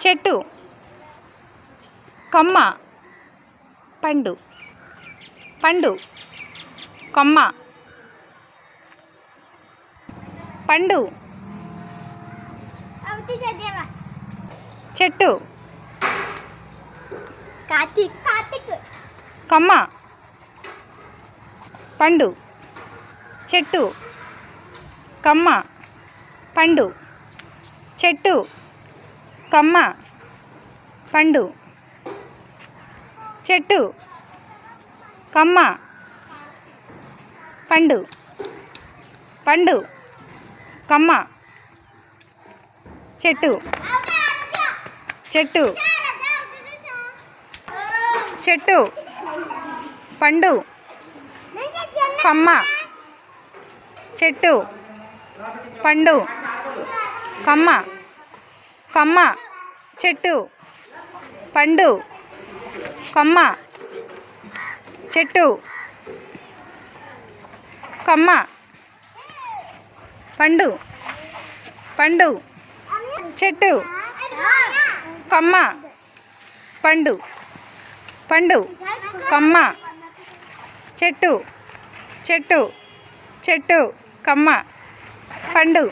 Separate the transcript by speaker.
Speaker 1: చెట్టు కొమ్మ పండు పండు కొమ్మ పండు చెట్టు కొమ్మ పండు చెట్టు కొమ్మ పండు చెట్టు కొమ్మ పండు చెట్టు కొమ్మ పండు పండు కొమ్మ చెట్టు చెట్టు చెట్టు పండు కొమ్మ చెట్టు పండు కొమ్మ కొమ్మ చెట్టు పండు కొమ్మ చెట్టు కొమ్మ పండు పండు చెట్టు కొమ్మ పండు పండు కొమ్మ చెట్టు చెట్టు చెట్టు కొమ్మ పండు